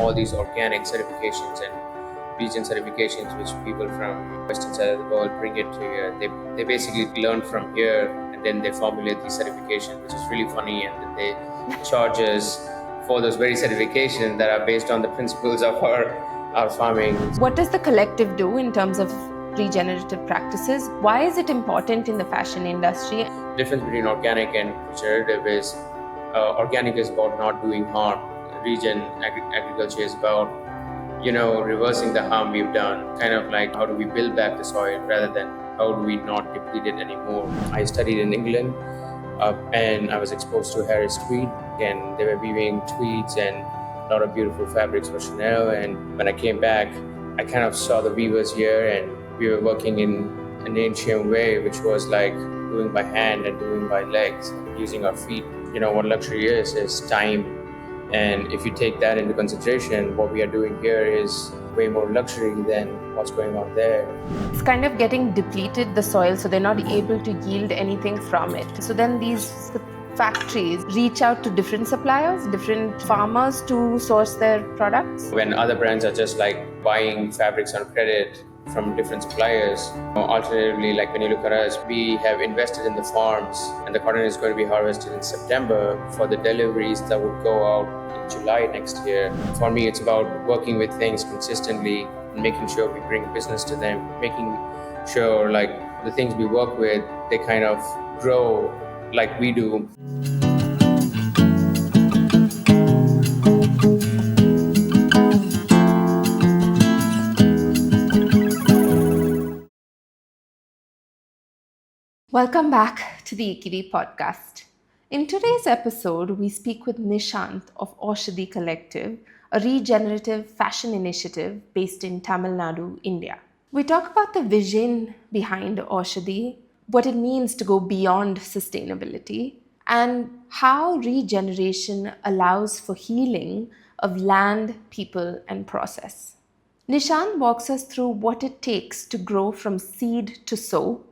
all these organic certifications and region certifications which people from western side of the world bring it to here. They basically learn from here and then they formulate these certifications, which is really funny, and then they charge us for those very certifications that are based on the principles of our farming. What does the collective do in terms of regenerative practices? Why is it important in the fashion industry? The difference between organic and regenerative is organic is about not doing harm. Agriculture is about reversing the harm we've done. Kind of like how do we build back the soil rather than how do we not deplete it anymore. I studied in England and I was exposed to Harris tweed, and they were weaving tweeds and a lot of beautiful fabrics for Chanel. And when I came back, I kind of saw the weavers here, and we were working in an ancient way, which was like doing by hand and doing by legs, using our feet. What luxury is time. And if you take that into consideration, what we are doing here is way more luxury than what's going on there. It's kind of getting depleted, the soil, so they're not able to yield anything from it. So then these factories reach out to different suppliers, different farmers to source their products. When other brands are just like buying fabrics on credit from different suppliers. Alternatively, like when you look at us, we have invested in the farms, and the cotton is going to be harvested in September for the deliveries that would go out in July next year. For me, it's about working with things consistently and making sure we bring business to them, making sure like the things we work with, they kind of grow like we do. Welcome back to the IKKIVI Podcast. In today's episode, we speak with Nishanth of Oshadi Collective, a regenerative fashion initiative based in Tamil Nadu, India. We talk about the vision behind Oshadi, what it means to go beyond sustainability, and how regeneration allows for healing of land, people, and process. Nishant walks us through what it takes to grow from seed to sow,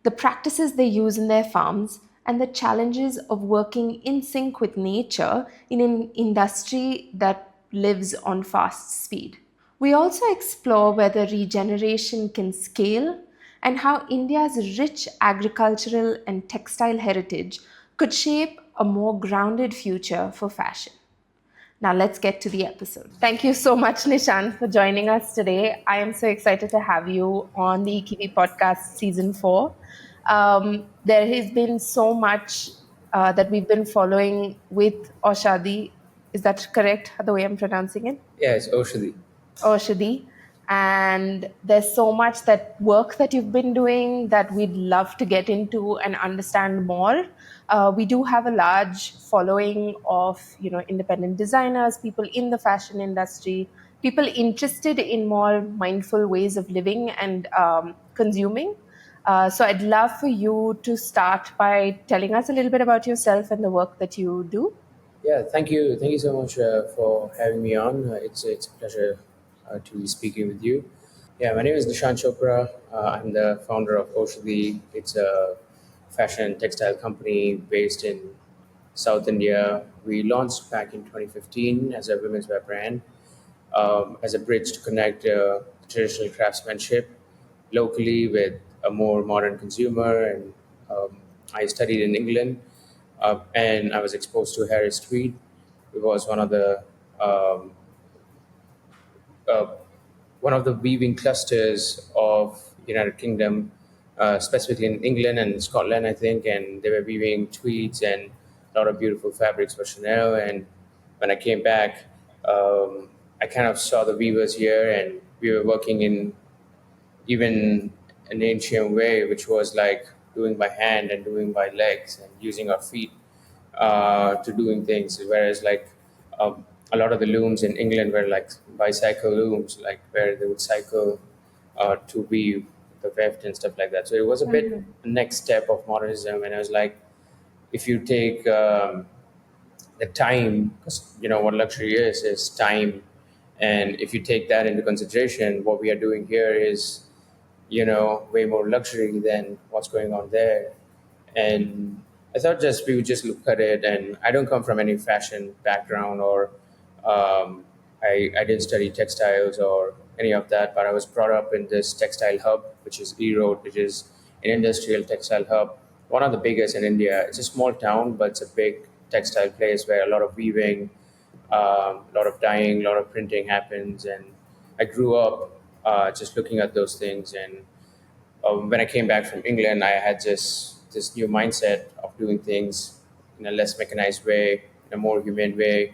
the practices they use in their farms, and the challenges of working in sync with nature in an industry that lives on fast speed. We also explore whether regeneration can scale and how India's rich agricultural and textile heritage could shape a more grounded future for fashion. Now let's get to the episode. Thank you so much, Nishant, for joining us today. I am so excited to have you on the IKKIVI Podcast Season 4. There has been so much that we've been following with Oshadi. Is that correct, the way I'm pronouncing it? Yeah, it's Oshadi. Oshadi. And there's so much that work that you've been doing that we'd love to get into and understand more. We do have a large following of independent designers, people in the fashion industry, people interested in more mindful ways of living and consuming. So I'd love for you to start by telling us a little bit about yourself and the work that you do. Yeah, thank you so much for having me on. It's a pleasure to be speaking with you. Yeah, my name is Nishant Chopra. I'm the founder of Oshadi. It's a fashion and textile company based in South India. We launched back in 2015 as a women's wear brand, as a bridge to connect traditional craftsmanship locally with a more modern consumer. And I studied in England, and I was exposed to Harris tweed. It was um, uh, one of the weaving clusters of United Kingdom, specifically in England and Scotland, I think. And they were weaving tweeds and a lot of beautiful fabrics for Chanel. And when I came back, I kind of saw the weavers here, and we were working in even an ancient way, which was like doing by hand and doing by legs and using our feet to doing things. Whereas like a lot of the looms in England were like bicycle looms, like where they would cycle to weave the weft and stuff like that. So it was a bit next step of modernism. And I was like, if you take the time, because what luxury is time. And if you take that into consideration, what we are doing here is way more luxury than what's going on there. And I thought we would just look at it. And I don't come from any fashion background or I didn't study textiles or any of that, but I was brought up in this textile hub, which is Erode, which is an industrial textile hub, one of the biggest in India. It's a small town, but it's a big textile place where a lot of weaving, a lot of dyeing, a lot of printing happens. And I grew up just looking at those things. And when I came back from England, I had this new mindset of doing things in a less mechanized way, in a more humane way.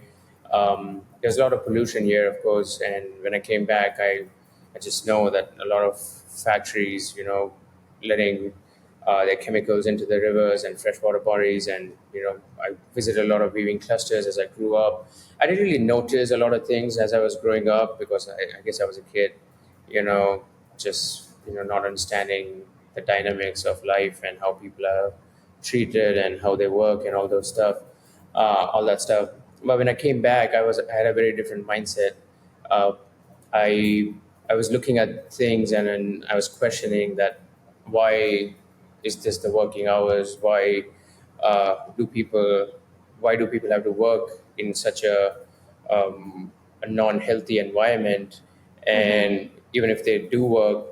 There's a lot of pollution here, of course, and when I came back, I just know that a lot of factories, letting their chemicals into the rivers and freshwater bodies, and I visited a lot of weaving clusters as I grew up. I didn't really notice a lot of things as I was growing up because I guess I was a kid, just not understanding the dynamics of life and how people are treated and how they work and all that stuff. But when I came back, I had a very different mindset. uh, I I was looking at things, and then I was questioning that, why is this the working hours? Do people why do people have to work in such a non-healthy environment? Mm-hmm. And even if they do work,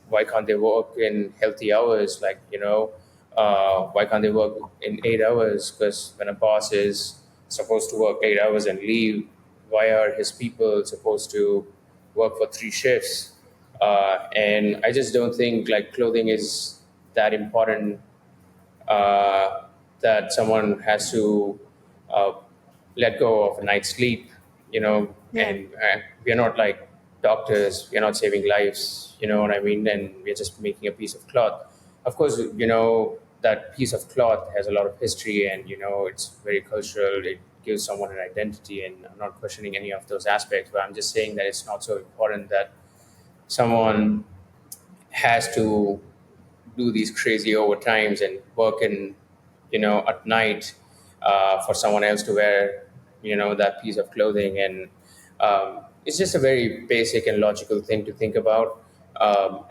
why can't they work in healthy hours? Like, why can't they work in 8 hours? Because when a boss is supposed to work 8 hours and leave, why are his people supposed to work for 3 shifts? And I just don't think like clothing is that important, uh, that someone has to uh, let go of a night's sleep, Yeah. and we are not like doctors, we are not saving lives, you know what I mean? And we're just making a piece of cloth. Of course, that piece of cloth has a lot of history, and, it's very cultural. It gives someone an identity, and I'm not questioning any of those aspects, but I'm just saying that it's not so important that someone has to do these crazy overtimes and work in, at night, for someone else to wear, that piece of clothing. And it's just a very basic and logical thing to think about.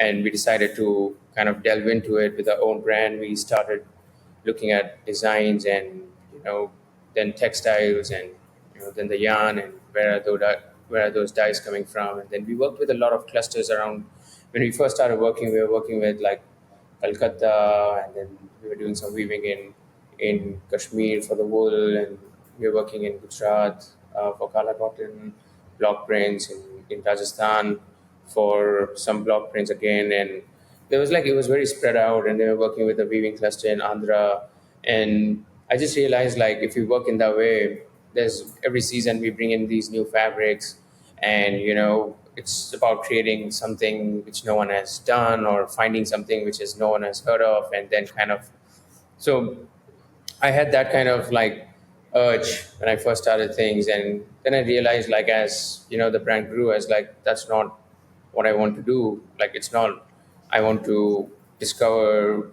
And we decided to kind of delve into it with our own brand. We started looking at designs, and, then textiles, and, then the yarn, and where are those dyes coming from. And then we worked with a lot of clusters around. When we first started working, we were working with like Calcutta, and then we were doing some weaving in Kashmir for the wool, and we were working in Gujarat for Kala cotton, block prints in Rajasthan for some block prints again. And there was like, it was very spread out, and they were working with a weaving cluster in Andhra. And I just realized, like, if you work in that way, there's every season we bring in these new fabrics, and, it's about creating something which no one has done, or finding something which is no one has heard of, and then kind of, so I had that kind of like urge when I first started things. And then I realized, like, as the brand grew, as like, that's not what I want to do. Like, it's not, I want to discover,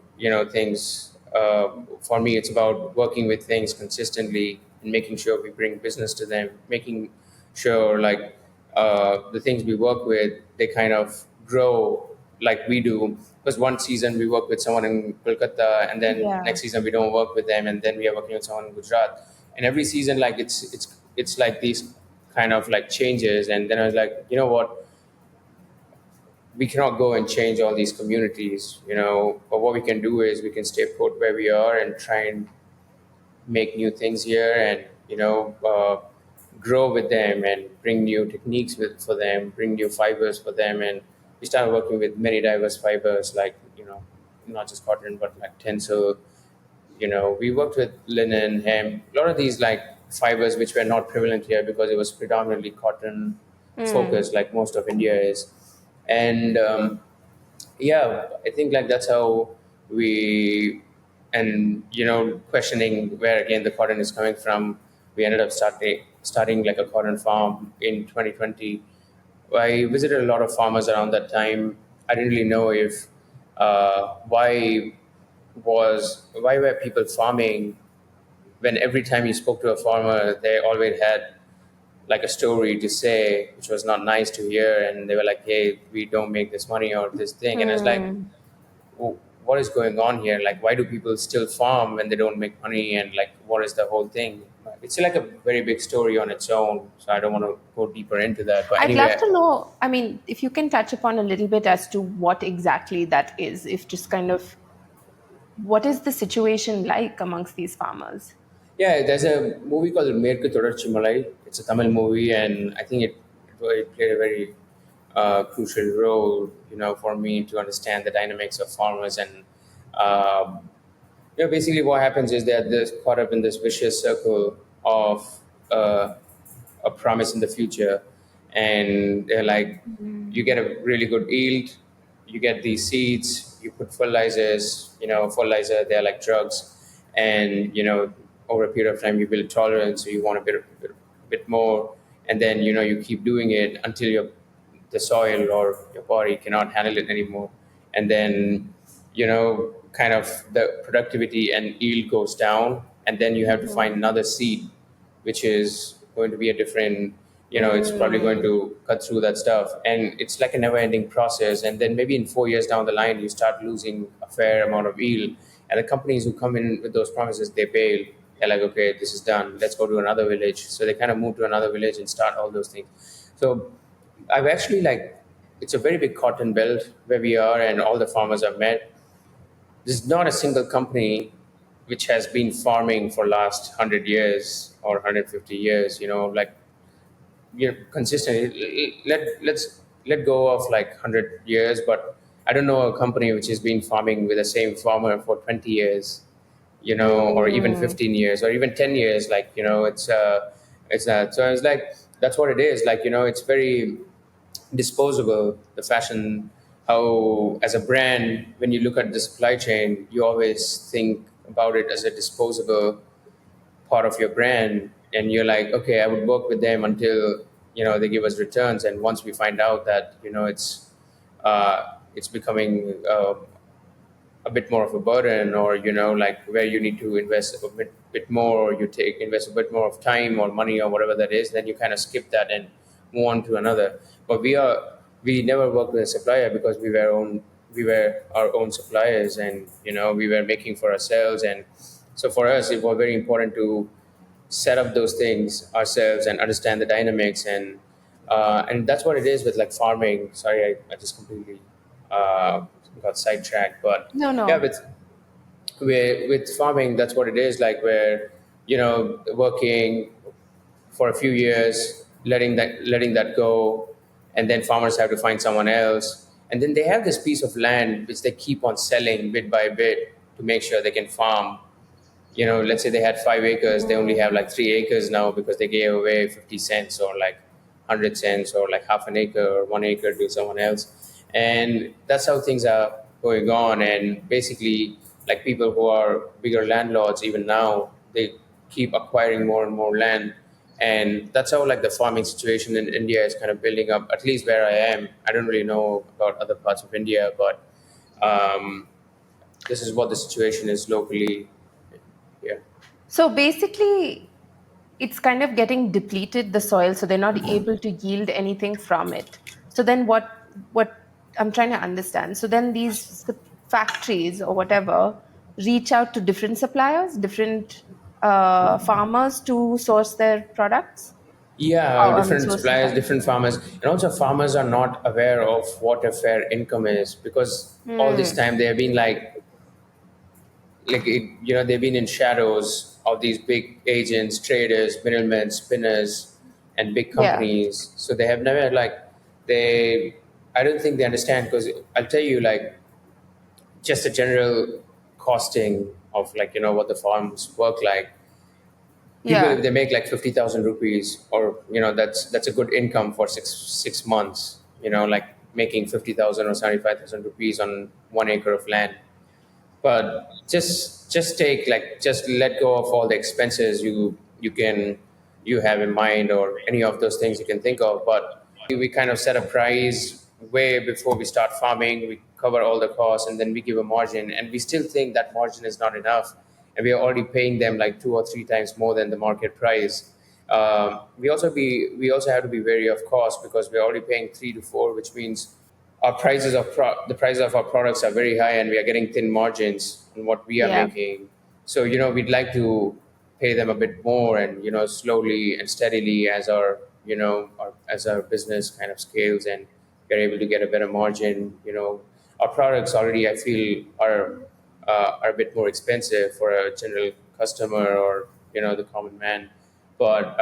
things. For me, it's about working with things consistently and making sure we bring business to them, making sure, like, the things we work with, they kind of grow like we do. Because one season we work with someone in Kolkata, and then Yeah. next season we don't work with them, and then we are working with someone in Gujarat. And every season, like, it's like these kind of like changes. And then I was like, you know what, we cannot go and change all these communities, but what we can do is we can stay put where we are and try and make new things here, and, grow with them, and bring new techniques for them, bring new fibers for them. And we started working with many diverse fibers, like, not just cotton, but like tencel. We worked with linen, hemp, a lot of these like fibers which were not prevalent here because it was predominantly cotton Mm. focused, like most of India is. And yeah, I think like that's how we, and, questioning where again the cotton is coming from, we ended up starting like a cotton farm in 2020. I visited a lot of farmers around that time. I didn't really know if why were people farming, when every time you spoke to a farmer, they always had like a story to say which was not nice to hear, and they were like, hey, we don't make this money or this thing. And I was like, Mm. what is going on here? Like, why do people still farm when they don't make money? And like, what is the whole thing? it's like a very big story on its own. So I don't want to go deeper into that. But I'd love anyway, to know, I mean, if you can touch upon a little bit as to what exactly that is, if just kind of what is the situation like amongst these farmers? yeah, there's a movie called Merku Thodarchi Malai. It's a Tamil movie, and I think it played a very crucial role, for me to understand the dynamics of farmers. And um, basically what happens is that they're caught up in this vicious circle of uh, a promise in the future, and they're like, you get a really good yield, you get these seeds, you put fertilizers, fertilizer, they're like drugs, and over a period of time you build tolerance, so you want a bit more, and then you keep doing it until the soil or your body cannot handle it anymore, and then kind of the productivity and yield goes down, and then you have to find another seed which is going to be a different, it's probably going to cut through that stuff, and it's like a never ending process. And then maybe in 4 years down the line you start losing a fair amount of yield, and the companies who come in with those promises, they bail. They're like, okay, this is done, let's go to another village. So they kind of move to another village and start all those things. So I've actually like, it's a very big cotton belt where we are, and all the farmers are met. There's not a single company which has been farming for last 100 years or 150 years, like, consistently. Let go of like 100 years, but I don't know a company which has been farming with the same farmer for 20 years, or even 15 years or even 10 years. Like, it's not. So it's like, that's what it is. Like, it's very disposable, the fashion. How, as a brand, when you look at the supply chain, you always think about it as a disposable part of your brand, and you're like, okay, I would work with them until they give us returns, and once we find out that it's becoming a bit more of a burden, or like where you need to invest a bit more, or you take invest a bit more of time or money or whatever that is, then you kind of skip that and move on to another. But we never worked with a supplier because we were our own suppliers, and we were making for ourselves. And so for us it was very important to set up those things ourselves and understand the dynamics. And that's what it is with like farming. Sorry, I just completely got sidetracked. But No, yeah, no. with farming, that's what it is. Like, where working for a few years, letting that go, and then farmers have to find someone else, and then they have this piece of land which they keep on selling bit by bit to make sure they can farm. Let's say they had 5 acres, they only have like 3 acres now because they gave away 50 cents or like 100 cents or like half an acre or 1 acre to someone else. And that's how things are going on. And basically, like, people who are bigger landlords, even now, they keep acquiring more and more land. And that's how like the farming situation in India is kind of building up, at least where I am. I don't really know about other parts of India, but um, this is what the situation is locally. Yeah. So basically, it's kind of getting depleted the soil, so they're not able to yield anything from it. So then what I'm trying to understand. So then these factories or whatever reach out to different suppliers, different farmers to source their products. Yeah, Oh, I mean, different source the suppliers, fiber. different farmers, and also farmers are not aware of what a fair income is, because all this time they have been they've been in shadows of these big agents, traders, middlemen, spinners, and big Yeah, companies. So they have never they. I don't think they understand, because I'll tell you, like, just a general costing of, like, what the farms work like. People, if yeah, they make like 50,000 rupees, or that's a good income for six months, like making 50,000 or 75,000 rupees on 1 acre of land. But just take, like, just let go of all the expenses you have in mind, or any of those things you can think of. But we kind of set a price way before we start farming. We cover all the costs, and then we give a margin, and we still think that margin is not enough, and we are already paying them like 2 or 3 times more than the market price. We also have to be wary of cost, because we're already paying 3 to 4, which means the prices of our products are very high, and we are getting thin margins on what we are yeah. making. So we'd like to pay them a bit more, and slowly and steadily as our business kind of scales and we're able to get a better margin. Our products already, I feel, are a bit more expensive for a general customer or the common man, but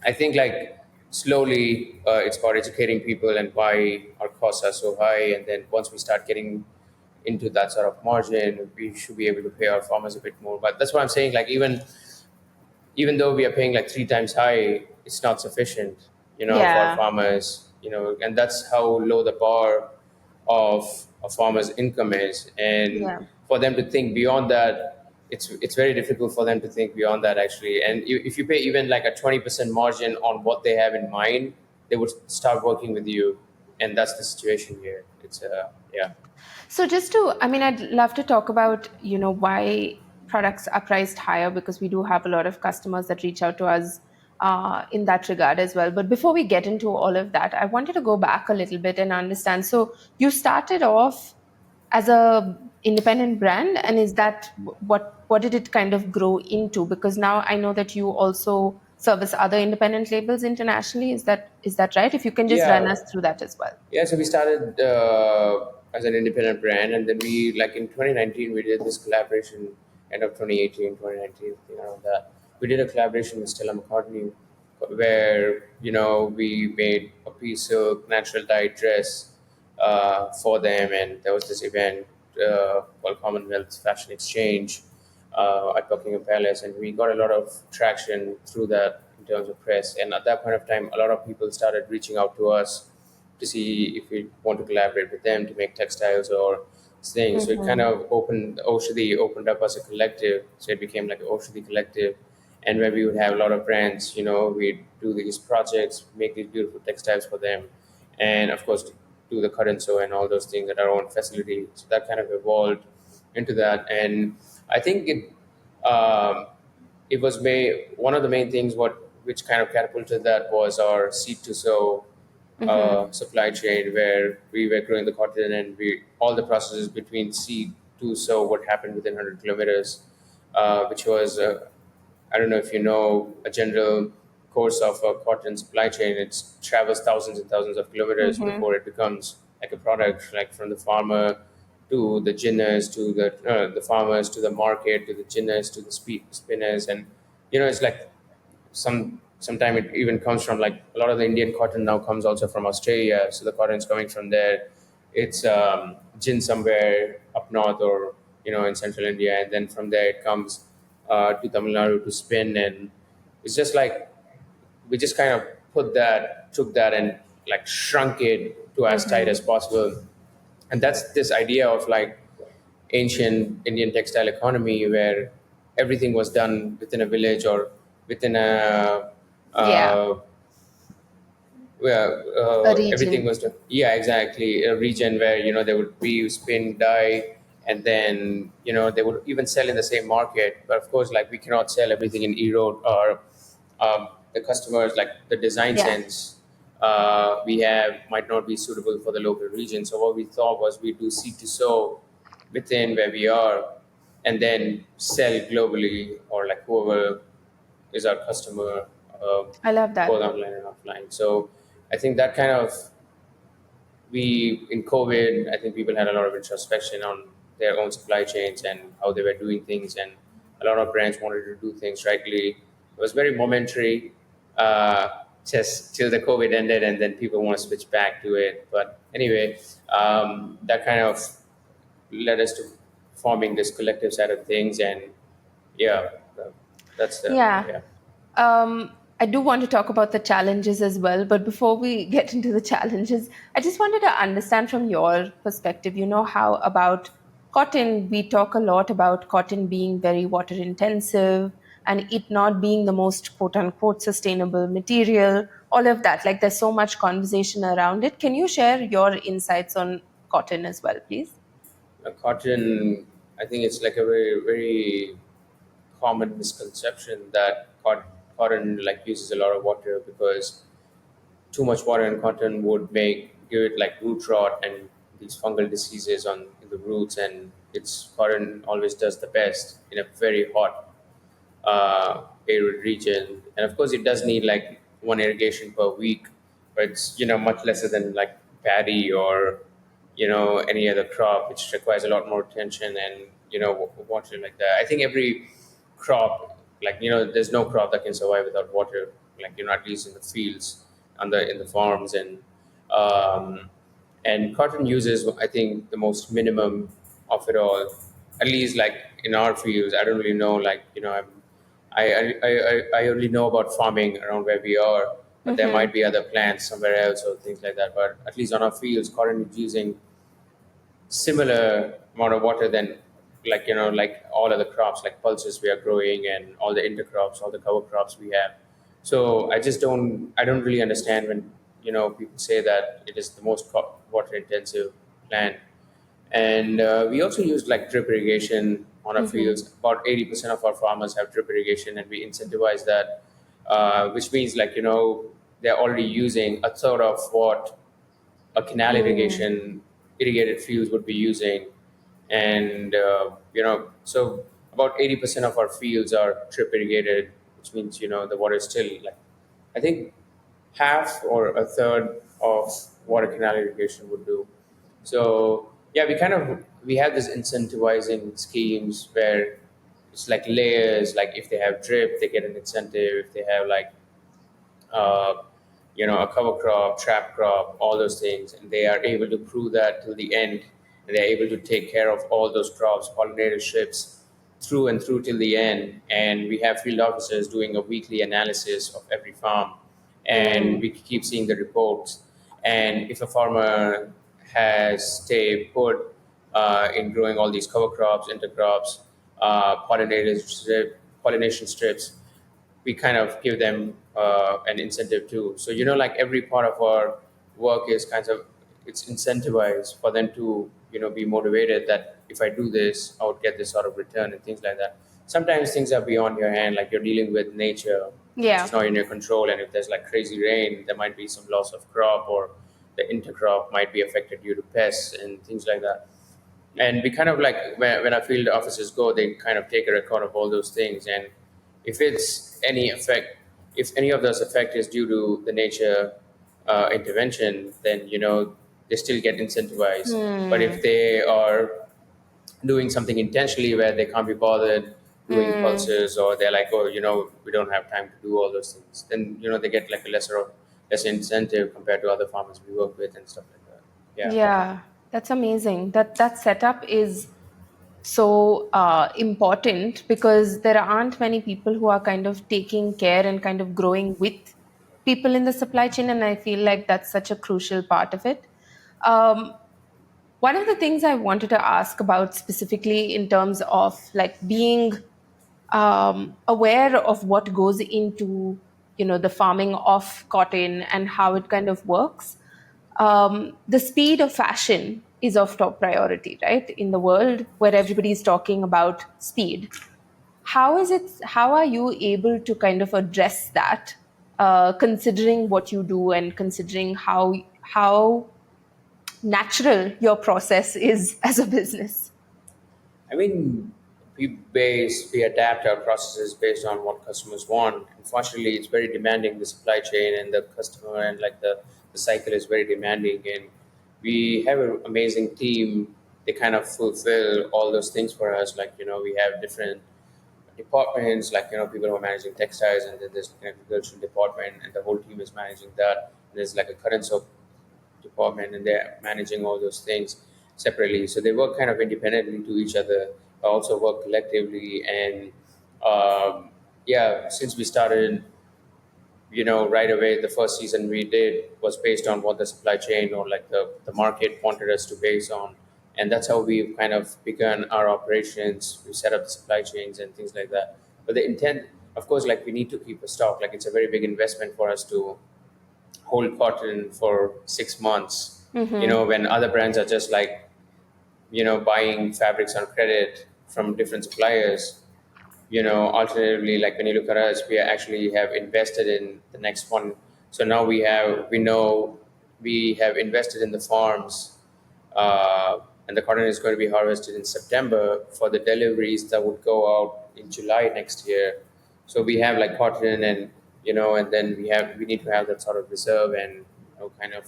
I think like slowly it's about educating people and why our costs are so high, and then once we start getting into that sort of margin, we should be able to pay our farmers a bit more. But that's what I'm saying. Like even though we are paying like three times high, it's not sufficient, for our Yeah. farmers, and that's how low the bar of a farmer's income is. And Yeah. for them to think beyond that, it's very difficult for them to think beyond that actually. And if you pay even like a 20% margin on what they have in mind, they would start working with you. And that's the situation here. It's yeah. So just to, I mean, I'd love to talk about, why products are priced higher, because we do have a lot of customers that reach out to us in that regard as well. But before we get into all of that, I wanted to go back a little bit and understand. So you started off as a independent brand, and is that what did it kind of grow into? Because now I know that you also service other independent labels internationally. Is that right? If you can just run Yeah. us through that as well. Yeah, so we started as an independent brand, and then we, like in 2019, we did this collaboration, end of 2018, 2019, around that. We did a collaboration with Stella McCartney where, we made a piece of natural dyed dress for them, and there was this event called Commonwealth Fashion Exchange at Buckingham Palace, and we got a lot of traction through that in terms of press. And at that point of time, a lot of people started reaching out to us to see if we want to collaborate with them to make textiles or things. So it kind Mm-hmm. of Oshadi opened up as a collective. So it became like an Oshadi Collective. And where we would have a lot of brands, we'd do these projects, make these beautiful textiles for them. And of course, do the cut and sew and all those things at our own facility. So that kind of evolved into that. And I think it was one of the main things which kind of catapulted that was our seed to sow Mm-hmm. supply chain, where we were growing the cotton, and we all the processes between seed to sow what happened within 100 kilometers, which was I don't know if you know a general course of a cotton supply chain. It travels thousands and thousands of kilometers Mm-hmm. before it becomes like a product, like from the farmer to the ginners to the farmers to the market to the ginners to the spinners. And it's like sometime it even comes from, like, a lot of the Indian cotton now comes also from Australia, so the cotton is coming from there. It's gin somewhere up north or in central India, and then from there it comes to Tamil Nadu to spin. And it's just like we just kind of took that and like shrunk it to as tight Mm-hmm. as possible. And that's this idea of like ancient Indian textile economy where everything was done within a village or within a Yeah, uh, where a everything region. was done. Yeah, exactly. A region where they would weave, spin, dye, and then they would even sell in the same market. But of course, like, we cannot sell everything in Erode, or the customers, like the design Yeah. sense we have might not be suitable for the local region. So what we thought was we do seed to sow within where we are, and then sell globally, or like whoever is our customer, uh, I love both that. online and offline. So I think that kind of, we in COVID, I think people had a lot of introspection on their own supply chains and how they were doing things, and a lot of brands wanted to do things rightly. It was very momentary, just till the COVID ended, and then people want to switch back to it. But anyway, that kind of led us to forming this collective side of things, and yeah, that's the Yeah. yeah. I do want to talk about the challenges as well, but before we get into the challenges, I just wanted to understand from your perspective, how about cotton, we talk a lot about cotton being very water intensive and it not being the most quote unquote sustainable material, all of that. Like there's so much conversation around it. Can you share your insights on cotton as well, please? Cotton, I think it's like a very, very common misconception that cotton like uses a lot of water, because too much water in cotton would give it like root rot and these fungal diseases in the roots. And it's cotton always does the best in a very hot arid region, and of course it does need like one irrigation per week, but it's much lesser than like paddy or any other crop, which requires a lot more attention and water like that. I think every crop, like there's no crop that can survive without water, like at least in the fields, in the farms, um, and cotton uses, I think, the most minimum of it all. At least like in our fields, I don't really know. Like I only know about farming around where we are, but there Mm-hmm. might be other plants somewhere else or things like that. But at least on our fields, cotton is using similar amount of water than like all other crops like pulses we are growing and all the intercrops, all the cover crops we have. So I don't really understand when people say that it is the most water intensive plant. And we also use like drip irrigation on our Mm-hmm. fields. About 80% of our farmers have drip irrigation, and we incentivize that, which means like they're already using a third of what a canal Mm. irrigation irrigated fields would be using. And so about 80% of our fields are drip irrigated, which means the water is still like, I think, half or a third of what a canal irrigation would do. So yeah, we have this incentivizing schemes where it's like layers. Like if they have drip, they get an incentive. If they have like uh, a cover crop, trap crop, all those things, and they are able to prove that till the end, and they're able to take care of all those crops, pollinator strips, through and through till the end. And we have field officers doing a weekly analysis of every farm, and Mm. we keep seeing the reports. And if a farmer has stayed put in growing all these cover crops, intercrops, pollination strips, we kind of give them an incentive too. So like every part of our work is kind of, it's incentivized for them to be motivated that if I do this, I would get this sort of return and things like that. Sometimes things are beyond your hand, like you're dealing with nature, which is Yeah. not in your control, and if there's like crazy rain, there might be some loss of crop, or the intercrop might be affected due to pests and things like that. And we kind of like, when our field officers go, they kind of take a record of all those things. And if it's any effect, if any of those effect is due to the nature intervention, then they still get incentivized. But if Hmm. they are doing something intentionally where they can't be bothered doing Hmm. pulses, or they're like, oh, we don't have time to do all those things, then they get like a less incentive compared to other farmers we work with and stuff like that. Yeah. Yeah, that's amazing. That setup is so important because there aren't many people who are kind of taking care and kind of growing with people in the supply chain, and I feel like that's such a crucial part of it. Um, One of the things I wanted to ask about specifically in terms of like being aware of what goes into the farming of cotton and how it kind of works. The speed of fashion is of top priority, right? In the world where everybody is talking about speed, how are you able to kind of address that, considering what you do and considering how natural your process is as a business? I mean, we adapt our processes based on what customers want. Unfortunately, it's very demanding, the supply chain and the customer, and like the cycle is very demanding. And we have an amazing team. They kind of fulfill all those things for us. Like we have different departments, like people who are managing textiles, and then there's an agricultural department, and the whole team is managing that. There's like a current department, and they're managing all those things separately. So they work kind of independently to each other, but also work collectively. And yeah, since we started, right away, the first season we did was based on what the supply chain or like the market wanted us to base on. And that's how we've kind of begun our operations. We set up the supply chains and things like that. But the intent, of course, like we need to keep a stock. Like it's a very big investment for us to hold cotton for 6 months, Mm-hmm. when other brands are just like, buying fabrics on credit from different suppliers. Alternatively, like when you look at us, we actually have invested in the next one. So now we know we have invested in the farms, and the cotton is going to be harvested in September for the deliveries that would go out in July next year. So we have like cotton, and and then we need to have that sort of reserve, and kind of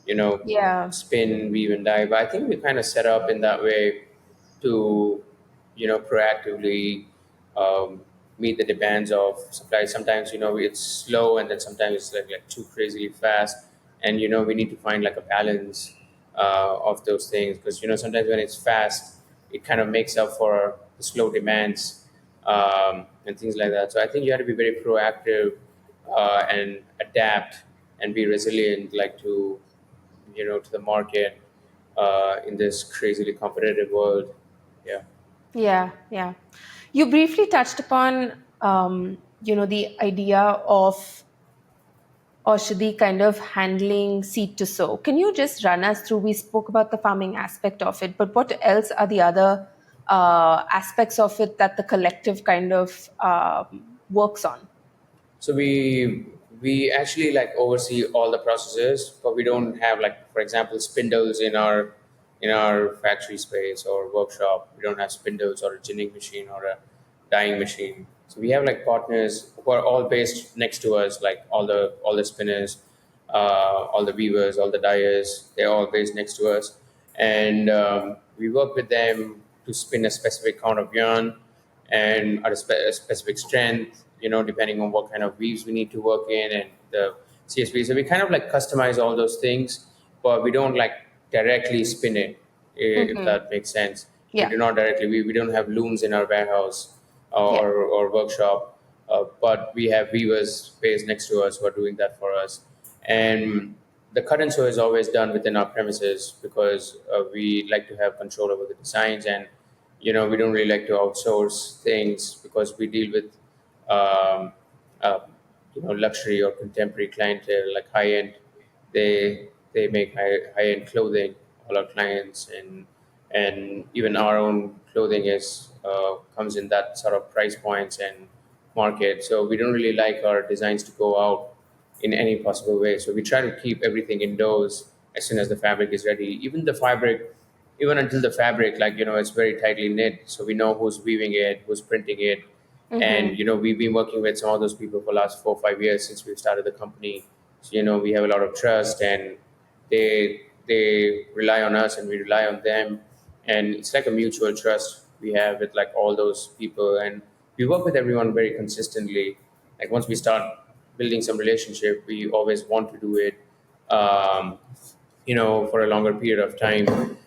you know Yeah. spin, weave, and dye. But I think we kind of set up in that way to proactively um, meet the demands of supply. Sometimes it's slow, and then sometimes it's like too crazily fast, and we need to find like a balance of those things, because sometimes when it's fast, it kind of makes up for the slow demands, and things like that. So I think you have to be very proactive, and adapt and be resilient, like to the market, in this crazily competitive world. Yeah. Yeah, yeah. You briefly touched upon, the idea of Oshadi kind of handling seed to sow. Can you just run us through? We spoke about the farming aspect of it, but what else are the other aspects of it that the collective kind of works on? So we actually like oversee all the processes, but we don't have, like, for example, spindles in our factory space or workshop. We don't have spindles or a ginning machine or a dyeing machine. So we have like partners who are all based next to us, like all the spinners, all the weavers, all the dyers. They're all based next to us, and we work with them to spin a specific count of yarn and at a specific strength, depending on what kind of weaves we need to work in, and the CSV. So we kind of like customize all those things, but we don't like directly spin it, if Hmm. that makes sense. We Yeah, do not directly, we don't have looms in our warehouse, yeah. or workshop, but we have weavers based next to us who are doing that for us. And the cut and sew is always done within our premises, because we like to have control over the designs, and we don't really like to outsource things, because we deal with um, uh, luxury or contemporary clientele, like high end. They make high end clothing, all our clients, and even our own clothing is comes in that sort of price points and market. So we don't really like our designs to go out in any possible way. So we try to keep everything indoors as soon as the fabric is ready. Even the fabric, even until the fabric, like it's very tightly knit, so we know who's weaving it, who's printing it. And Hmm. we've been working with some of those people for the last 4 or 5 years since we've started the company. So we have a lot of trust, and they rely on us and we rely on them, and it's like a mutual trust we have with like all those people. And we work with everyone very consistently. Like once we start building some relationship, we always want to do it, um, for a longer period of time.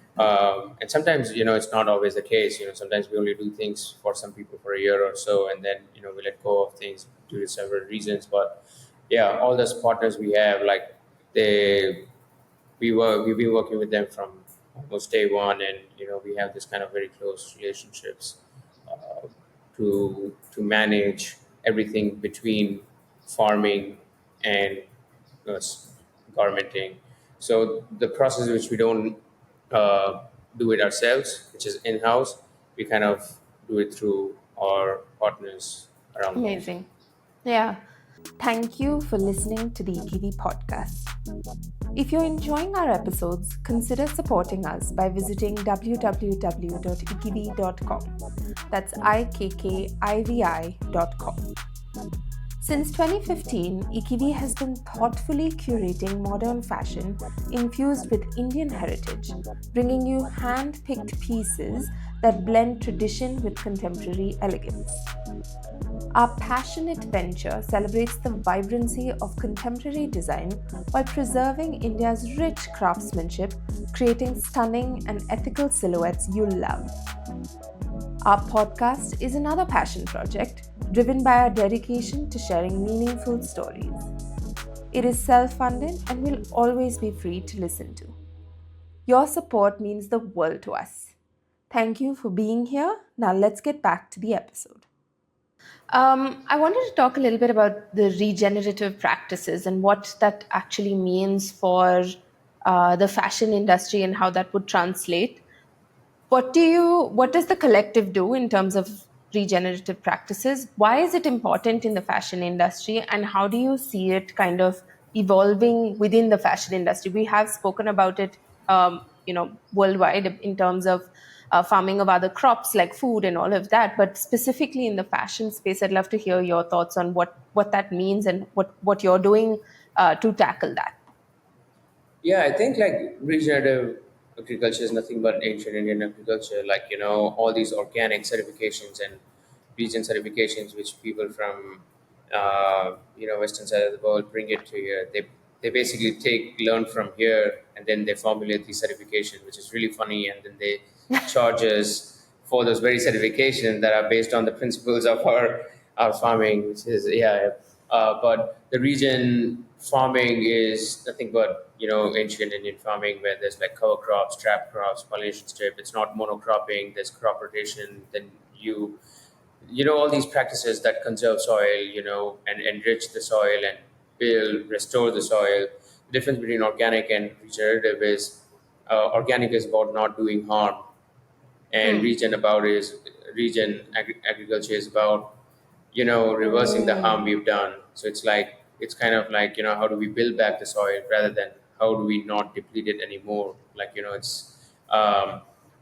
And sometimes, it's not always the case. Sometimes we only do things for some people for a year or so, and then, we let go of things due to several reasons. But yeah, all those partners we have, like, they, we've been working with them from almost day one, and, we have this kind of very close relationships, uh, to manage everything between farming and us garmenting. So the process which we don't do it ourselves, which is in house, we kind of do it through our partners around the world. Amazing. Yeah. Thank you for listening to the IKKIVI Podcast. If you're enjoying our episodes, consider supporting us by visiting www.ikkivi.com. That's IKKIVI.com. Since 2015, IKKIVI has been thoughtfully curating modern fashion infused with Indian heritage, bringing you hand-picked pieces that blend tradition with contemporary elegance. Our passionate venture celebrates the vibrancy of contemporary design while preserving India's rich craftsmanship, creating stunning and ethical silhouettes you'll love. Our podcast is another passion project driven by our dedication to sharing meaningful stories. It is self-funded and will always be free to listen to. Your support means the world to us. Thank you for being here. Now let's get back to the episode. I wanted to talk a little bit about the regenerative practices and what that actually means for the fashion industry and how that would translate. What does the collective do in terms of regenerative practices? Why is it important in the fashion industry, and how do you see it kind of evolving within the fashion industry? We have spoken about it, worldwide in terms of farming of other crops like food and all of that. But specifically in the fashion space, I'd love to hear your thoughts on what that means and what you're doing to tackle that. Yeah, I think like regenerative agriculture is nothing but ancient Indian agriculture. Like, all these organic certifications and region certifications, which people from, Western side of the world bring it to here. They basically learn from here, and then they formulate these certifications, which is really funny. And then they charge us for those very certifications that are based on the principles of our farming, which is, yeah. But the region farming is nothing but, ancient Indian farming, where there's like cover crops, trap crops, pollination strip. It's not monocropping. There's crop rotation. Then all these practices that conserve soil, and enrich the soil and restore the soil. The difference between organic and regenerative is, organic is about not doing harm, and Hmm. agriculture is about, reversing the harm we've done. So it's kind of like, how do we build back the soil rather than how do we not deplete it anymore? Like, it's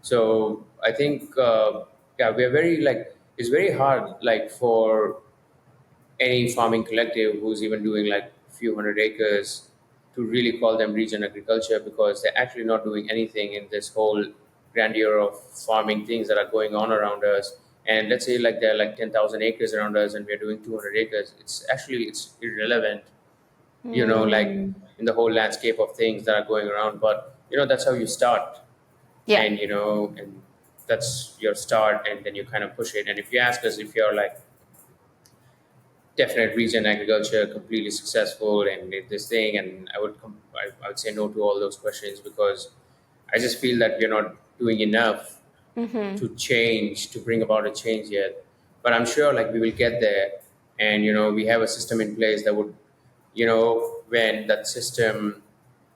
so I think, yeah, we're very like it's very hard, like, for any farming collective who's even doing like a few hundred acres to really call them region agriculture, because they're actually not doing anything in this whole grandeur of farming things that are going on around us. And let's say like there are like 10,000 acres around us and we're doing 200 acres. It's irrelevant, like Hmm. in the whole landscape of things that are going around. But, that's how you start. Yeah. And that's your start, and then you kind of push it. And if you ask us if you're like definite region agriculture, completely successful, and did this thing, and I would say no to all those questions, because I just feel that we're not doing enough Mm-hmm. to bring about a change yet. But I'm sure like we will get there, and we have a system in place that would, when that system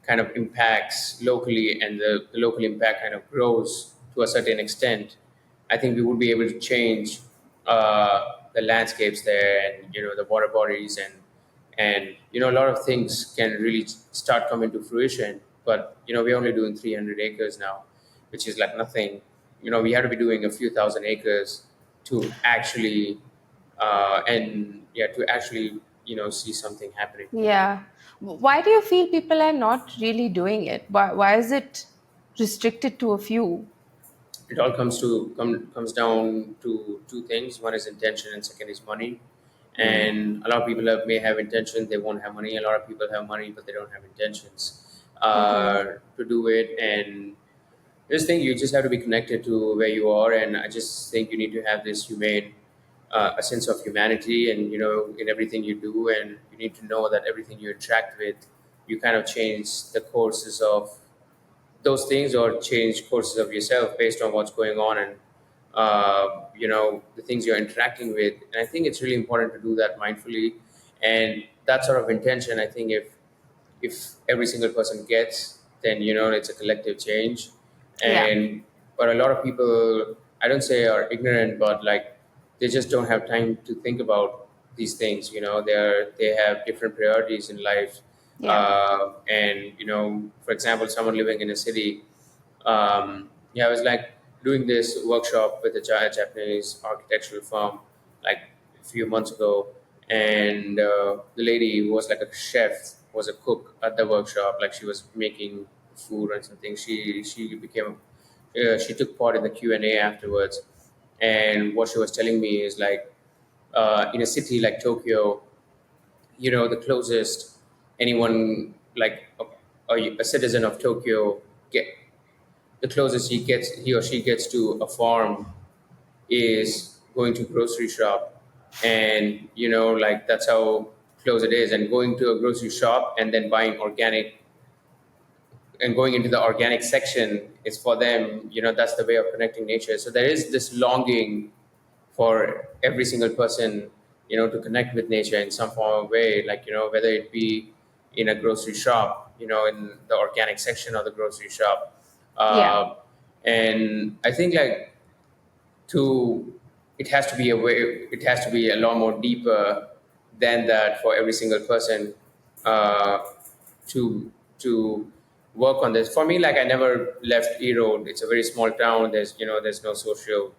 kind of impacts locally, and the local impact kind of grows to a certain extent, I think we would be able to change the landscapes there, and the water bodies, and a lot of things can really start coming to fruition. But we're only doing 300 acres now, which is like nothing. We had to be doing a few thousand acres to actually and yeah, to actually see something happening. Yeah. Why do you feel people are not really doing it? Why is it restricted to a few? It all comes down to two things. One is intention, and second is money. Hmm. And a lot of people may have intention, they won't have money. A lot of people have money, but they don't have intentions Mm-hmm. to do it. And I just think you just have to be connected to where you are, and I just think you need to have this humane, a sense of humanity, and in everything you do, and you need to know that everything you interact with, you kind of change the courses of those things, or change courses of yourself based on what's going on, and the things you're interacting with. And I think it's really important to do that mindfully, and that sort of intention, I think, if every single person gets, then it's a collective change. Yeah. And but a lot of people, I don't say are ignorant, but like they just don't have time to think about these things. They have different priorities in life. Yeah. And for example, someone living in a city, yeah, I was like doing this workshop with a Japanese architectural firm like a few months ago, and the lady who was like a chef, was a cook at the workshop. Like she was making food and something. She took part in the Q&A afterwards, and what she was telling me is like, in a city like Tokyo, the closest anyone like a citizen of Tokyo get the closest he or she gets to a farm is going to grocery shop. And like that's how close it is. And going to a grocery shop and then buying organic, and going into the organic section is for them, that's the way of connecting nature. So there is this longing for every single person, to connect with nature in some form of way, like, whether it be in a grocery shop, in the organic section of the grocery shop. Yeah. And I think like to it has to be a lot more deeper than that for every single person, uh, to to work on this. For me, like I never left E Road. It's a very small town. There's no social,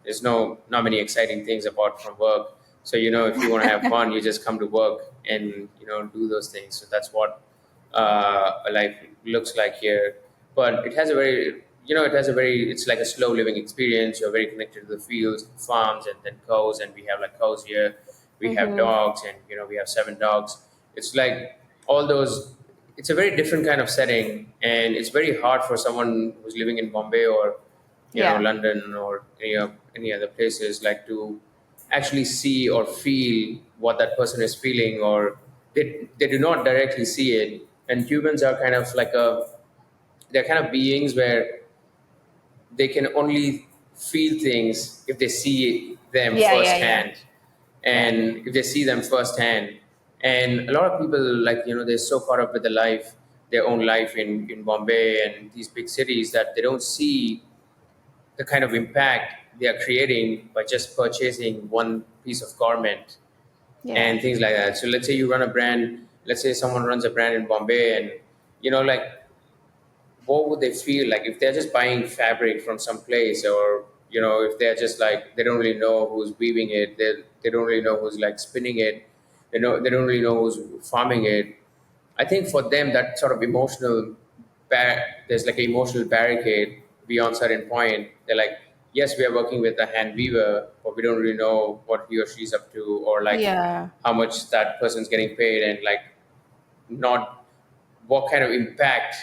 there's not many exciting things apart from work. So if you want to have fun, you just come to work and do those things. So that's what a life looks like here. But it has a very it's like a slow living experience. You're very connected to the fields, farms, and then cows. And we have like cows here. We have Mm-hmm. dogs, and we have 7 dogs. It's like all those. It's a very different kind of setting, and it's very hard for someone who's living in Bombay or Yeah. London or any other places, like to actually see or feel what that person is feeling, or they do not directly see it. And humans are kind of like they're kind of beings where they can only feel things if they see them Yeah, yeah, yeah. firsthand, Yeah. and if they see them firsthand. And a lot of people, like they're so caught up with their own life in Bombay and these big cities, that they don't see the kind of impact they are creating by just purchasing one piece of garment Yeah. and things like that. So let's say you run a brand, let's say someone runs a brand in Bombay, and like what would they feel like if they're just buying fabric from some place, or if they're just like they don't really know who's weaving it, they don't really know who's like spinning it, they don't really know who's farming it. I think for them that sort of there's like an emotional barricade beyond certain point. They're like, yes, we are working with a hand weaver, but we don't really know what he or she's up to, or like Yeah. how much that person's getting paid, and like not what kind of impact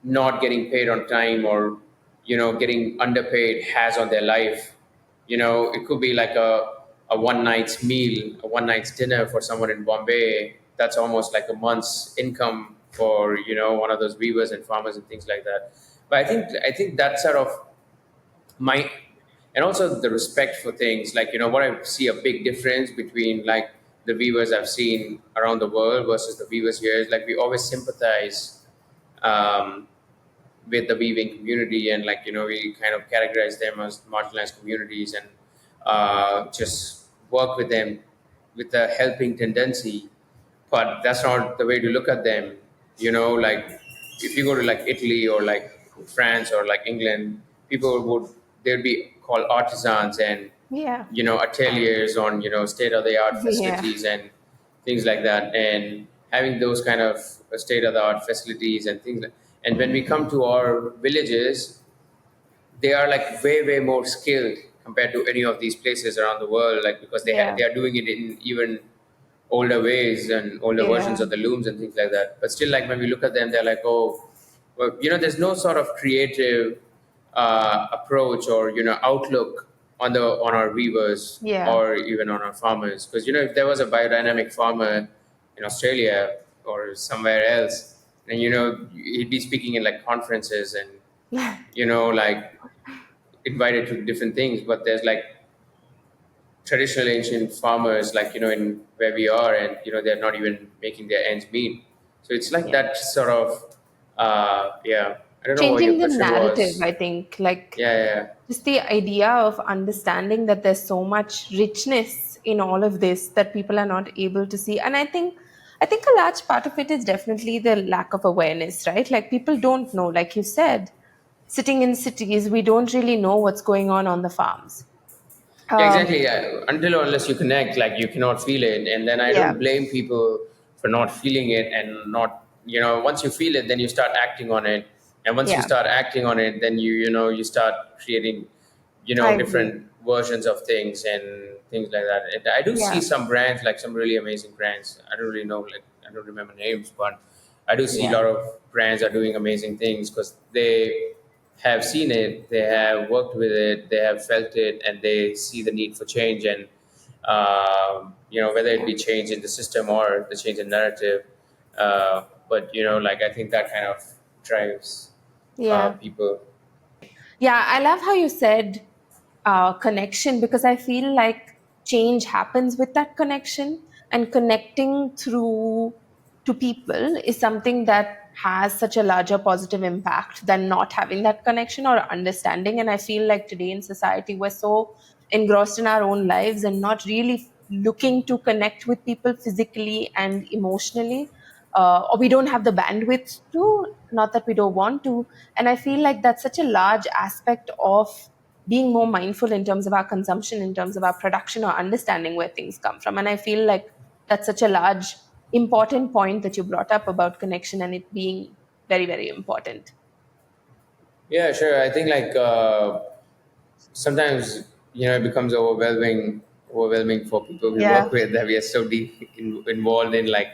not getting paid on time, or getting underpaid has on their life. It could be like a one night's meal, a one night's dinner for someone in Bombay. That's almost like a month's income for one of those weavers and farmers and things like that. But I think that sort of my and also the respect for things, like what I see a big difference between like the weavers I've seen around the world versus the weavers here is like we always sympathize um, with the weaving community, and like we kind of categorize them as marginalized communities, and just work with them with a helping tendency. But that's not the way to look at them. Like if you go to like Italy or like France or like England, people would they'd be called artisans, and Yeah. ateliers on state of the art Yeah. facilities and things like that, and having those kind of state of the art facilities and things like. And when we come to our villages, they are like way more skilled compared to any of these places around the world, like because Yeah. they are doing it in even older ways and older versions Yeah. of the looms and things like that. But still, like when we look at them, they're like, oh, well, there's no sort of creative approach or outlook on our weavers Yeah. or even on our farmers. Because if there was a biodynamic farmer in Australia or somewhere else, and he'd be speaking in like conferences and like invited to different things. But there's like traditional ancient farmers, like in where we are, and they're not even making their ends meet. So it's like Yeah. that sort of yeah. I don't know what your Changing the question narrative, was. I think, like Yeah, yeah, just the idea of understanding that there's so much richness in all of this that people are not able to see. And I think a large part of it is definitely the lack of awareness, right? Like people don't know, like you said, sitting in cities, we don't really know what's going on the farms. yeah, Um, exactly. Yeah. Until or unless you connect, like you cannot feel it, and then I yeah, don't blame people for not feeling it and not. Once you feel it, then you start acting on it, and once you yeah, start acting on it, then you start creating I agree. different versions of things and things like that. And I do see Yeah, some brands, like some really amazing brands. I don't really know, like I don't remember names, but I do see a yeah, lot of brands are doing amazing things because they have seen it, they have worked with it, they have felt it, and they see the need for change. And whether it yeah, be change in the system or the change in narrative. But like I think that kind of drives yeah. people. Yeah, I love how you said connection because I feel like change happens with that connection, and connecting through to people is something that has such a larger positive impact than not having that connection or understanding. And I feel like today in society, we're so engrossed in our own lives and not really looking to connect with people physically and emotionally. or we don't have the bandwidth to, not that we don't want to. And I feel like that's such a large aspect of being more mindful in terms of our consumption, in terms of our production, or understanding where things come from. And I feel like that's such a large, important point that you brought up about connection and it being very, very important. Yeah, sure. I think like sometimes it becomes overwhelming for people we Yeah. work with, that we are so deep involved in like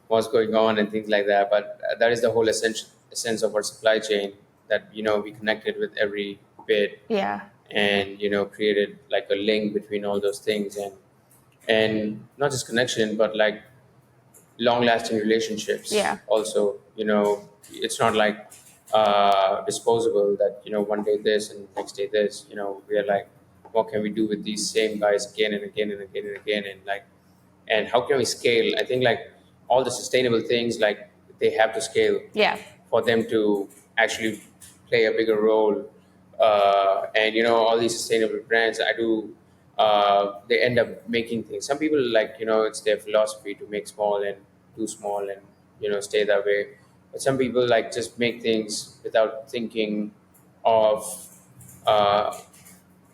what's going on and things like that. But that is the whole essence of our supply chain, that we connected with every bit, Yeah. and created like a link between all those things, and not just connection but like long lasting relationships Yeah. also. It's not like disposable, that one day this and next day this. We are like, what can we do with these same guys again and again and again and again, and like, and how can we scale? I think like all the sustainable things, like they have to scale Yeah. for them to actually play a bigger role. And all these sustainable brands, I do. They end up making things. Some people like it's their philosophy to make small and do small and stay that way. But some people like just make things without thinking of uh,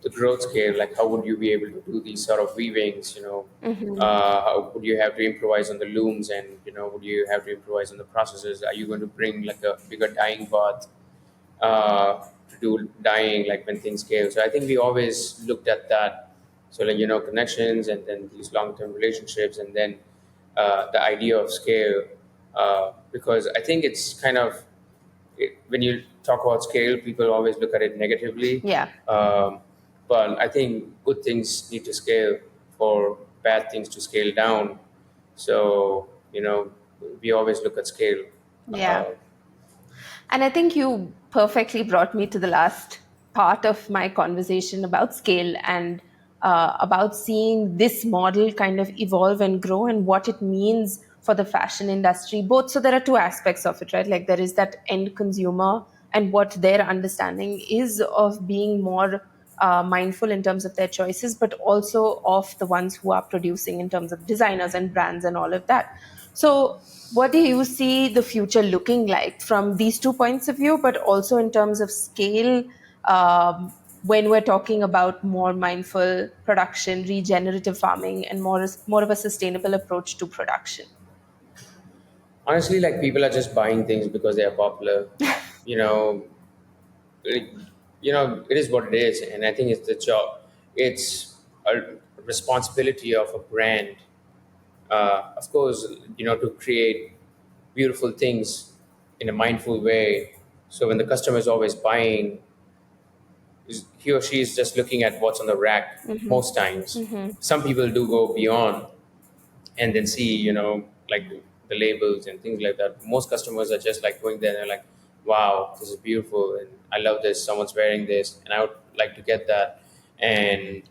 the growth scale. Like how would you be able to do these sort of weavings? Hmm. How would you have to improvise on the looms, and would you have to improvise on the processes? Are you going to bring like a bigger dyeing bath to do dyeing, like when things scale? So I think we always looked at that. So like connections, and then these long-term relationships, and then the idea of scale, because I think it's kind of when you talk about scale, people always look at it negatively. Yeah. But I think good things need to scale for bad things to scale down. So we always look at scale. Yeah. Uh, And I think you perfectly brought me to the last part of my conversation about scale and about seeing this model kind of evolve and grow and what it means for the fashion industry. Both, so there are two aspects of it, right? Like there is that end consumer and what their understanding is of being more mindful in terms of their choices, but also of the ones who are producing in terms of designers and brands and all of that. So, what do you see the future looking like from these two points of view, but also in terms of scale? When we're talking about more mindful production, regenerative farming, and more of a sustainable approach to production. Honestly, like people are just buying things because they are popular. You know, it, it is what it is, and I think it's the job. It's a responsibility of a brand, of course, to create beautiful things in a mindful way. So when the customer is always buying, he or she is just looking at what's on the rack Hmm. most times. Hmm. Some people do go beyond and then see, like the labels and things like that. Most customers are just like going there and they're like, wow, this is beautiful and I love this. Someone's wearing this and I would like to get that. And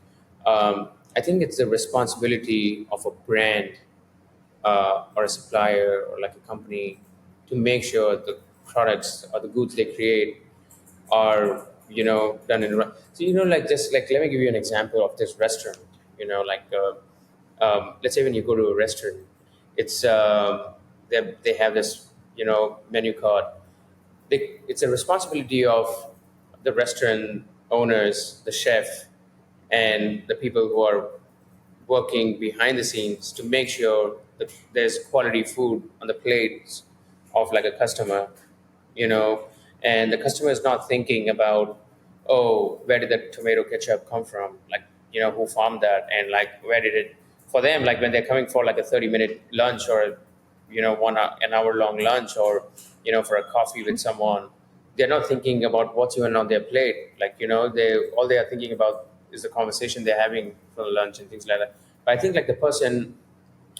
I think it's the responsibility of a brand, or a supplier or like a company, to make sure the products or the goods they create are done in so like, just like, let me give you an example of this restaurant. Like let's say when you go to a restaurant, it's they have this menu card. It's a responsibility of the restaurant owners, the chef, and the people who are working behind the scenes to make sure that there's quality food on the plates of like a customer, you know, and the customer is not thinking about, oh, where did the tomato ketchup come from? Like, who farmed that? And like, where did it, for them, like when they're coming for like a 30-minute lunch, or, an hour long lunch, or, for a coffee with someone, they're not thinking about what's even on their plate. Like, all they are thinking about is the conversation they're having for the lunch and things like that. But I think like the person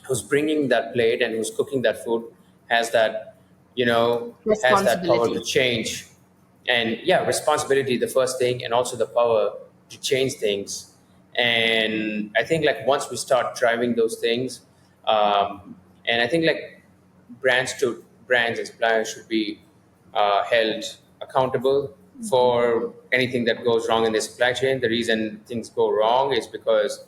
who's bringing that plate and who's cooking that food has that, has that power to Responsibility. change. And yeah, responsibility, the first thing, and also the power to change things. And I think like once we start driving those things, and I think like brands and suppliers should be held accountable for anything that goes wrong in the supply chain. The reason things go wrong is because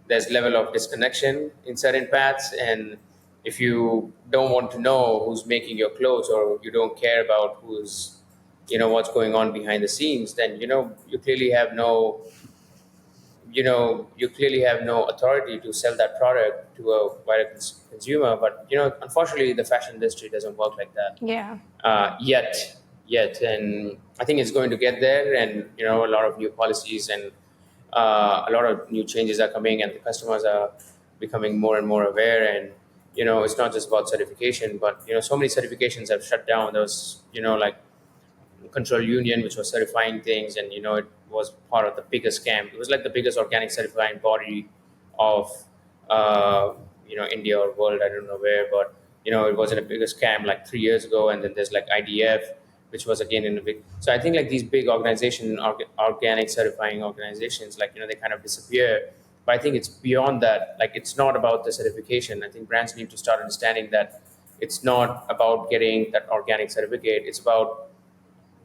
there's level of disconnection in certain paths, and if you don't want to know who's making your clothes, or you don't care about who's, what's going on behind the scenes, then you clearly have no authority to sell that product to a wider consumer. But unfortunately, the fashion industry doesn't work like that, Yeah. yet. And I think it's going to get there. And a lot of new policies and a lot of new changes are coming, and the customers are becoming more and more aware. And it's not just about certification, but so many certifications have shut down. There was like Control Union, which was certifying things, and it was part of the biggest scam. It was like the biggest organic certifying body of India or world. I don't know where, but it was in a bigger scam like 3 years ago. And then there's like IDF, which was again in a big. So I think like these big organization, organic certifying organizations, like they kind of disappear. But I think it's beyond that. Like it's not about the certification. I think brands need to start understanding that it's not about getting that organic certificate. It's about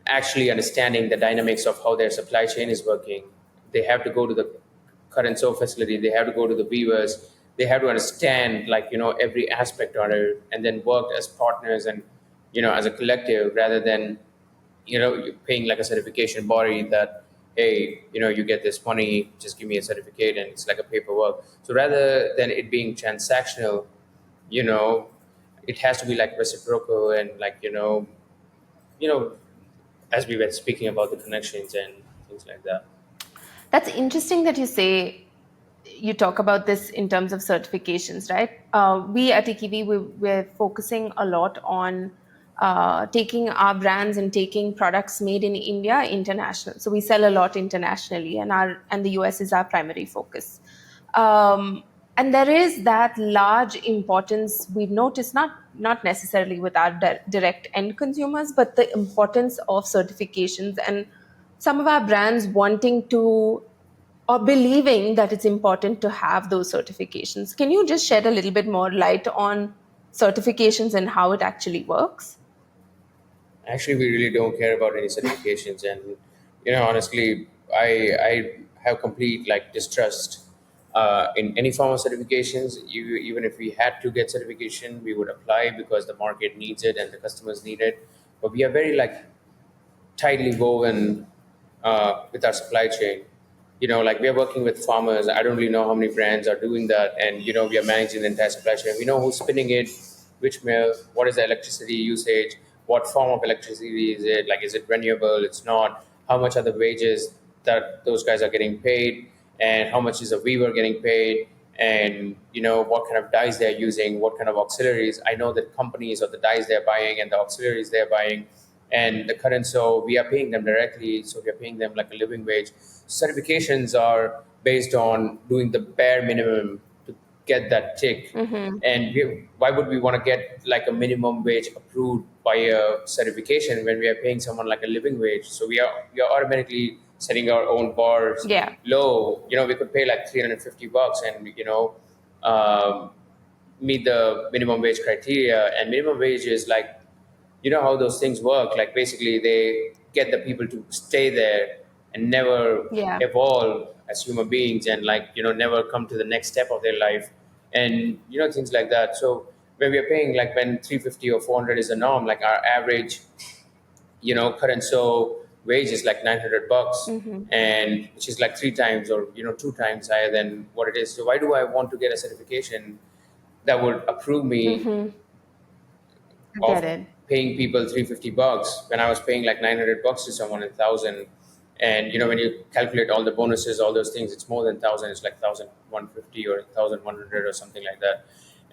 actually understanding the dynamics of how their supply chain is working. They have to go to the current sow facility. They have to go to the weavers. They have to understand like every aspect on it, and then work as partners and as a collective, rather than you're paying like a certification body that, hey, you get this money, just give me a certificate, and it's like a paperwork. So rather than it being transactional, you know it has to be like reciprocal, and like you know as we were speaking about the connections and things like that. That's interesting that you say you talk about this in terms of certifications, right? We at IKKIVI, we're focusing a lot on taking our brands and taking products made in India international. So we sell a lot internationally, and the US is our primary focus. And there is that large importance we've noticed, not necessarily with our direct end consumers, but the importance of certifications, and some of our brands wanting to or believing that it's important to have those certifications. Can you just shed a little bit more light on certifications and how it actually works? Actually, we really don't care about any certifications, and honestly, I have complete like distrust in any form of certifications. Even if we had to get certification, we would apply because the market needs it and the customers need it. But we are very like tightly woven with our supply chain. Like we are working with farmers. I don't really know how many brands are doing that, and we are managing the entire supply chain. We know who's spinning it, which mill, what is the electricity usage, what form of electricity is it? Like, is it renewable? It's not. How much are the wages that those guys are getting paid, and how much is a weaver getting paid, and what kind of dyes they're using, what kind of auxiliaries. I know the companies or the dyes they're buying and the auxiliaries they're buying, and the current. So we are paying them directly. So we are paying them like a living wage. Certifications are based on doing the bare minimum to get that tick. And why would we want to get like a minimum wage approved by a certification when we are paying someone like a living wage? So we are automatically setting our own bars Yeah. low. We could pay like $350 and um, meet the minimum wage criteria. And minimum wage is like, how those things work. Like basically they get the people to stay there and never Yeah. evolve as human beings, and like never come to the next step of their life, and things like that. So when we are paying, like when 350 or 400 is the norm, like our average current so wage is like $900, and which is like three times or two times higher than what it is. So why do I want to get a certification that would approve me I of get it. paying people $350 when I was paying like $900 to someone, 1,000? And when you calculate all the bonuses, all those things, it's more than 1,000. It's like 1,150 or 1,100 or something like that.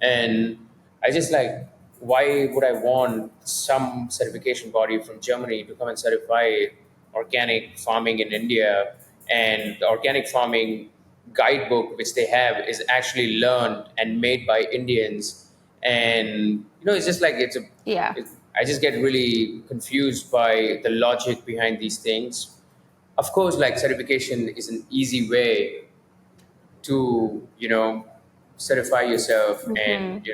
And I just like, why would I want some certification body from Germany to come and certify organic farming in India? And the organic farming guidebook which they have is actually learned and made by Indians. And it's just like Yeah. I just get really confused by the logic behind these things. Of course, like certification is an easy way to certify yourself and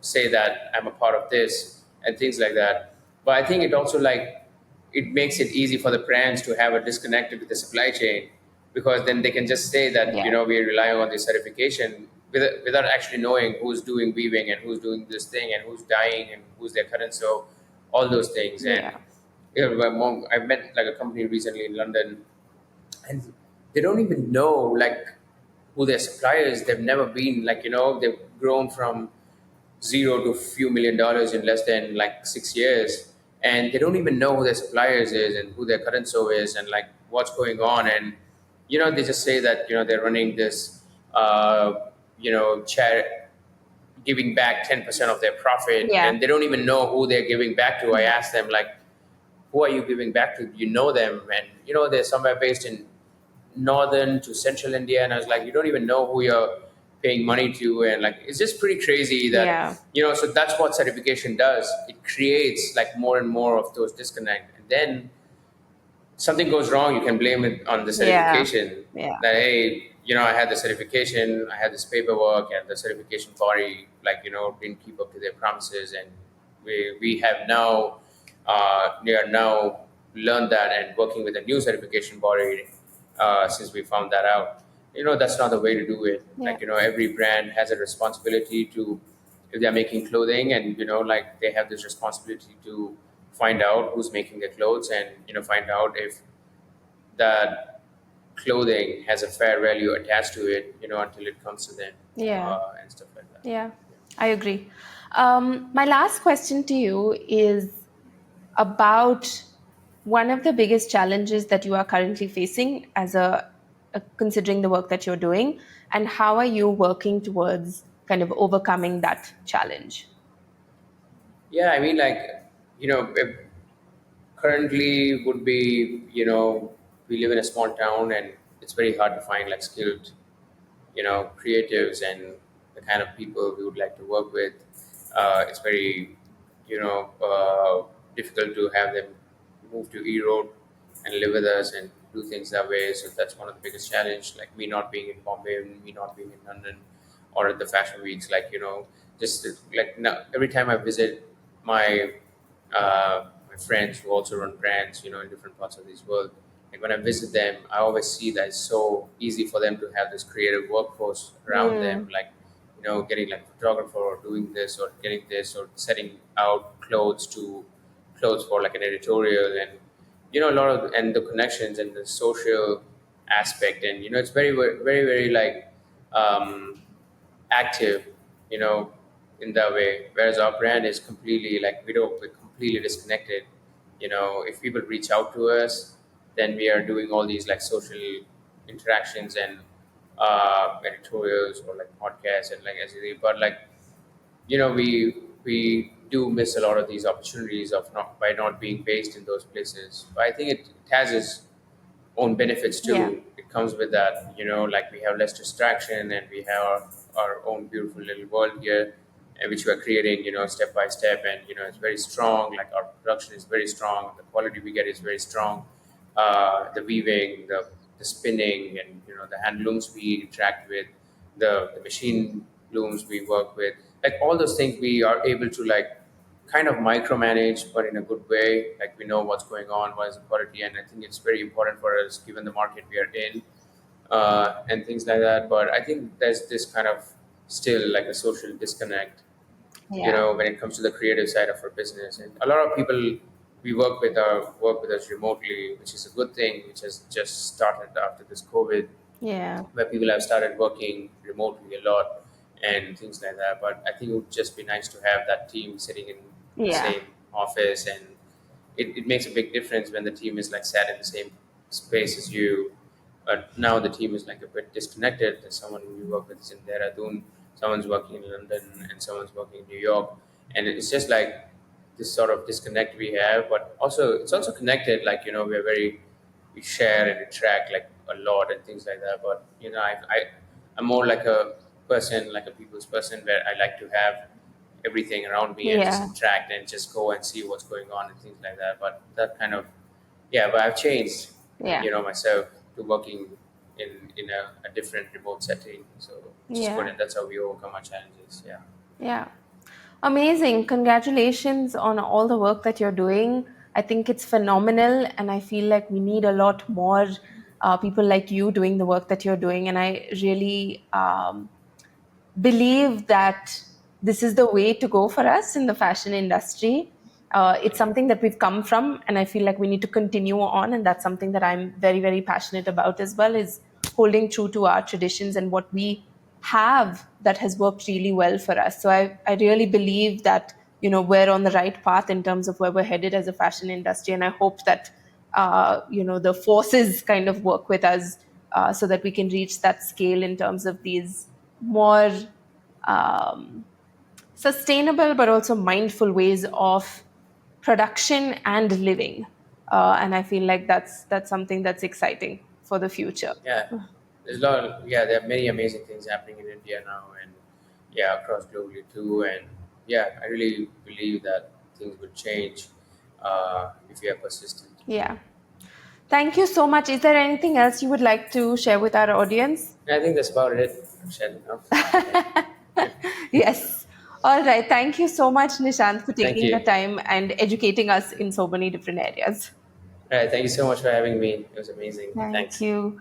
say that I'm a part of this and things like that. But I think it also like it makes it easy for the brands to have a disconnect with the supply chain, because then they can just say that Yeah. we're relying on this certification, without actually knowing who's doing weaving and who's doing this thing and who's dyeing and who's their current. So all those things. And Yeah. my mom, I met like a company recently in London, and they don't even know like who their suppliers. They've never been like, they've grown from zero to a few $1 million in less than like 6 years, and they don't even know who their suppliers is and who their current so is and like what's going on. And they just say that they're running this chair, giving back 10% of their profit, Yeah. and they don't even know who they're giving back to. I Yeah. asked them, like, who are you giving back to? You know them? And they're somewhere based in northern to central India. And I was like, you don't even know who you're paying money to. And like, it's just pretty crazy that, Yeah. so that's what certification does. It creates like more and more of those disconnect. And then something goes wrong, you can blame it on the Yeah. certification. Yeah. That, hey, I had the certification, I had this paperwork, and the certification body, like, didn't keep up to their promises. And we have now, we are now learned that and working with a new certification body since we found that out. That's not the way to do it. Yeah. Like, every brand has a responsibility to, if they're making clothing, and like they have this responsibility to find out who's making the clothes, and find out if that clothing has a fair value attached to it, until it comes to them, Yeah. and stuff like that. Yeah. I agree. My last question to you is about one of the biggest challenges that you are currently facing as considering the work that you're doing, and how are you working towards kind of overcoming that challenge? Yeah, I mean, like, currently would be, we live in a small town, and it's very hard to find like skilled, creatives and the kind of people we would like to work with. It's very, difficult to have them move to Europe and live with us and do things that way. So that's one of the biggest challenge. Like me not being in Bombay, me not being in London, or at the fashion weeks. Like just like now, every time I visit my my friends who also run brands, in different parts of this world. Like when I visit them, I always see that it's so easy for them to have this creative workforce around them, Hmm. like getting like a photographer or doing this or getting this or setting out clothes for like an editorial, and a lot of and the connections and the social aspect, and it's very very very like um, active, you know, in that way. Whereas our brand is completely like we're completely disconnected. If people reach out to us, then we are doing all these like social interactions and editorials or like podcasts and like SED. But like we do miss a lot of these opportunities of not by not being based in those places. But I think it has its own benefits Yeah. too. It comes with that, like we have less distraction and we have our own beautiful little world here, which we're creating, step by step. And, it's very strong. Like our production is very strong. The quality we get is very strong. The weaving, the spinning, and, the hand looms we interact with, the machine looms we work with, like all those things we are able to like kind of micromanage, but in a good way. Like we know what's going on, what is the quality, and I think it's very important for us given the market we are in, and things like that. But I think there's this kind of still like a social disconnect, Yeah. when it comes to the creative side of our business. And a lot of people we work with us remotely, which is a good thing, which has just started after this COVID, Yeah. where people have started working remotely a lot and things like that. But I think it would just be nice to have that team sitting in the Yeah. same office, and it makes a big difference when the team is like sat in the same space as you. But now the team is like a bit disconnected. There's someone we work with is in Dehradun, someone's working in London, and someone's working in New York, and it's just like this sort of disconnect we have. But also, it's also connected. Like we share and interact like a lot and things like that. But I'm more like a person, like a people's person, where I like to have everything around me and just Yeah. interact and just go and see what's going on and things like that. But that kind of, yeah, but I've changed, Yeah. myself to working in a different remote setting. So which is good, Yeah. and that's how we overcome our challenges. Yeah. Yeah. Amazing. Congratulations on all the work that you're doing. I think it's phenomenal, and I feel like we need a lot more people like you doing the work that you're doing. And I really believe that this is the way to go for us in the fashion industry. It's something that we've come from, and I feel like we need to continue on. And that's something that I'm very, very passionate about as well, is holding true to our traditions and what we have that has worked really well for us. So I really believe that, we're on the right path in terms of where we're headed as a fashion industry. And I hope that, the forces kind of work with us so that we can reach that scale in terms of these more um, sustainable but also mindful ways of production and living. And I feel like that's something that's exciting for the future. Yeah, there's a lot. Yeah, there are many amazing things happening in India now, and yeah, across globally too. And yeah, I really believe that things would change if we are persistent. Yeah. Thank you so much. Is there anything else you would like to share with our audience? And I think that's about it. I've shared enough. Yes. All right. Thank you so much, Nishant, for Thank taking the you. time and educating us in so many different areas. All right, thank you so much for having me. It was amazing. Thank Thanks. you.